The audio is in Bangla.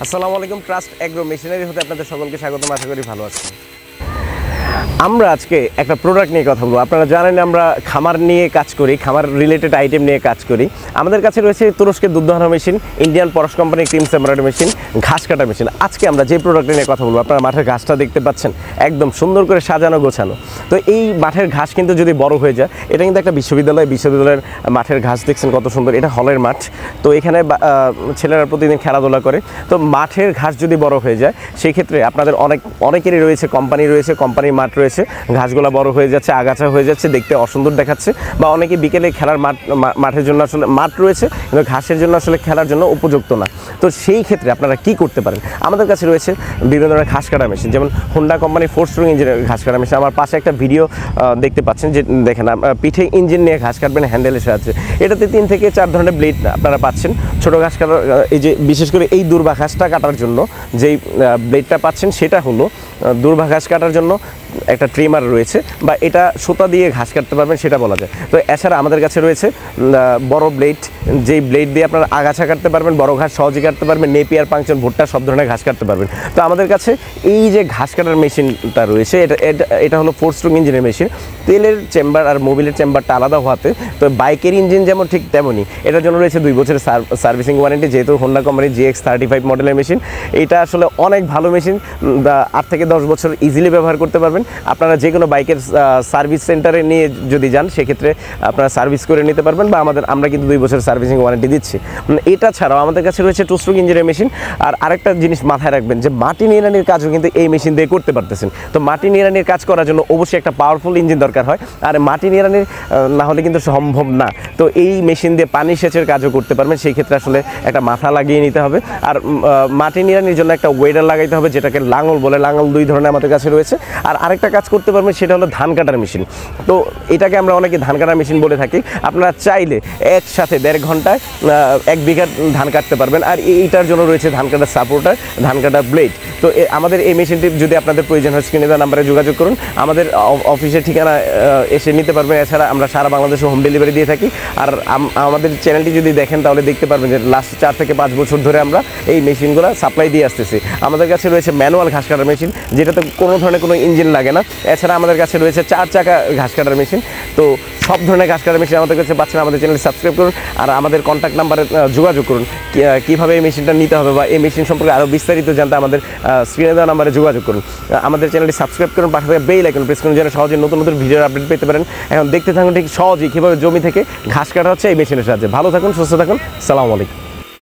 আসসালামু আলাইকুম। ট্রাস্ট এগ্রো মেশিনারি হতে আপনাদের সকলকে স্বাগতম। আশা করি ভালো আছেন। আমরা আজকে একটা প্রোডাক্ট নিয়ে কথা বলবো। আপনারা জানেন আমরা খামার নিয়ে কাজ করি, খামার রিলেটেড আইটেম নিয়ে কাজ করি। আমাদের কাছে রয়েছে তুরস্কের দুধ দহন মেশিন, ইন্ডিয়ান পরশ কোম্পানির ক্রিম সেপারেটর মেশিন, ঘাস কাটা মেশিন। আজকে আমরা যে প্রোডাক্ট নিয়ে কথা বলবো, আপনারা মাঠের ঘাসটা দেখতে পাচ্ছেন একদম সুন্দর করে সাজানো গোছানো। তো এই মাঠের ঘাস কিন্তু যদি বড় হয়ে যায়, এটা কিন্তু একটা বিশ্ববিদ্যালয়ের মাঠের ঘাস দেখছেন কত সুন্দর। এটা হলের মাঠ, তো এখানে ছেলেরা প্রতিদিন খেলাধুলা করে। তো মাঠের ঘাস যদি বড় হয়ে যায়, সেই ক্ষেত্রে আপনাদের অনেকেরই রয়েছে কোম্পানির মাঠ রয়েছে, ঘাসগুলো বড় হয়ে যাচ্ছে, আগাছা হয়ে যাচ্ছে, দেখতে অসুন্দর দেখাচ্ছে। বা অনেকে বিকেলে খেলার মাঠের জন্য আসলে মাঠ রয়েছে কিন্তু ঘাসের জন্য আসলে খেলার জন্য উপযুক্ত না। তো সেই ক্ষেত্রে আপনারা কি করতে পারেন? আমাদের কাছে রয়েছে বিভিন্ন ধরনের ঘাস কাটা মেশিন, যেমন হোন্ডা কোম্পানির 4 স্ট্রোক ইঞ্জিনের ঘাস কাটা মেশিন। আমার পাশে একটা ভিডিও দেখতে পাচ্ছেন, যে দেখেন পিঠে ইঞ্জিন নিয়ে ঘাস কাটবেন হ্যান্ডেলের সাহায্যে। এটাতে 3 থেকে 4 ধরনের ব্লেড আপনারা পাচ্ছেন। ছোটো ঘাস কাটার এই যে বিশেষ করে এই দুর্বা ঘাসটা কাটার জন্য যেই ব্লেডটা পাচ্ছেন, সেটা হলো দুর্বা ঘাস কাটার জন্য একটা ট্রিমার রয়েছে, বা এটা সুতা দিয়ে ঘাস কাটতে পারবেন সেটা বলা যায়। তো এছাড়া আমাদের কাছে রয়েছে বড় ব্লেড, যেই ব্লেড দিয়ে আপনারা আগাছা কাটতে পারবেন, বড় ঘাস সহজে কাটতে পারবেন, নেপিয়ার, পাংচন, ভুট্টা সব ধরনের ঘাস কাটতে পারবেন। তো আমাদের কাছে এই যে ঘাস কাটার মেশিনটা রয়েছে, এটা হলো 4 স্ট্রোক ইঞ্জিনের মেশিন। তেলের চেম্বার আর মোবিলের চেম্বারটা আলাদা হওয়াতে, তো বাইকের ইঞ্জিন যেমন ঠিক তেমনই এটার জন্য রয়েছে 2 বছরের সার্ভিসিং ওয়ারেন্টি। যেহেতু হোন্ডা কোম্পানির GX35 মডেলের মেশিন, এটা আসলে অনেক ভালো মেশিন। 8 থেকে 10 বছর ইজিলি ব্যবহার করতে পারবেন। আপনারা যে কোনো বাইকের সার্ভিস সেন্টারে নিয়ে যদি যান, সেক্ষেত্রে আপনারা সার্ভিস করে নিতে পারবেন, বা আমরা কিন্তু 2 বছর সার্ভিসিং ওয়ারেন্টি দিচ্ছি। এটা ছাড়াও আমাদের কাছে রয়েছে 2 স্ট্রোক ইঞ্জিনের মেশিন। আর আরেকটা জিনিস মাথায় রাখবেন, যে মাটি নিড়ানির কাজও কিন্তু এই মেশিন দিয়ে করতে পারতেছেন। তো মাটি নিড়ানির কাজ করার জন্য অবশ্যই একটা পাওয়ারফুল ইঞ্জিন দরকার হয়, আর মাটি নিড়ানির না হলে কিন্তু সম্ভব না। তো এই মেশিন দিয়ে পানি সেচের কাজও করতে পারবেন। সেই ক্ষেত্রে আসলে একটা মাথা লাগিয়ে নিতে হবে। আর মাটি নিড়ানির জন্য একটা ওয়েডার লাগাইতে হবে, যেটাকে লাঙল বলে। লাঙল 2 ধরনের আমাদের কাছে রয়েছে। আর আরেকটা কাজ করতে পারবেন, সেটা হলো ধান কাটার মেশিন। তো এটাকে আমরা অনেকে ধান কাটার মেশিন বলে থাকি। আপনারা চাইলে একসাথে 1.5 ঘন্টায় 1 বিঘা ধান কাটতে পারবেন। আর এইটার জন্য রয়েছে ধান কাটার সাপোর্টার, ধান কাটার ব্লেড। তো আমাদের এই মেশিনটি যদি আপনাদের প্রয়োজন হয়, স্ক্রিনে দেওয়া নাম্বারে যোগাযোগ করুন। আমাদের অফিসের ঠিকানা এসে নিতে পারবেন। এছাড়া আমরা সারা বাংলাদেশে হোম ডেলিভারি দিয়ে থাকি। আর আমাদের চ্যানেলটি যদি দেখেন, তাহলে দেখতে পারবেন যে লাস্ট 4 থেকে 5 বছর ধরে আমরা এই মেশিনগুলো সাপ্লাই দিয়ে আসতেছি। আমাদের কাছে রয়েছে ম্যানুয়াল ঘাস কাটার মেশিন, যেটাতে কোনো ধরনের কোনো ইঞ্জিন লাগে না। এছাড়া আমাদের কাছে রয়েছে 4 চাকা ঘাস কাটার মেশিন। তো সব ধরনের ঘাস কাটার মেশিন আমাদের কাছে পাচ্ছেন। আমাদের চ্যানেল সাবস্ক্রাইব করুন, আর আমাদের কন্ট্যাক্ট নাম্বারে যোগাযোগ করুন। কীভাবে এই মেশিনটা নিতে হবে বা এই মেশিন সম্পর্কে আরও বিস্তারিত জানতে আমাদের স্ক্রিনে দেওয়া নাম্বারে যোগাযোগ করুন। আমাদের চ্যানেলটি সাবস্ক্রাইব করুন, পাশে থাকা বেল আইকন প্রেস করুন, যেন সহজে নতুন নতুন ভিডিওর আপডেট পেতে পারেন। এখন দেখতে থাকুন ঠিক সহজেই কীভাবে জমি থেকে ঘাস কাটা হচ্ছে এই মেশিনের সাহায্যে। ভালো থাকুন, সুস্থ থাকুন। আসসালামু আলাইকুম।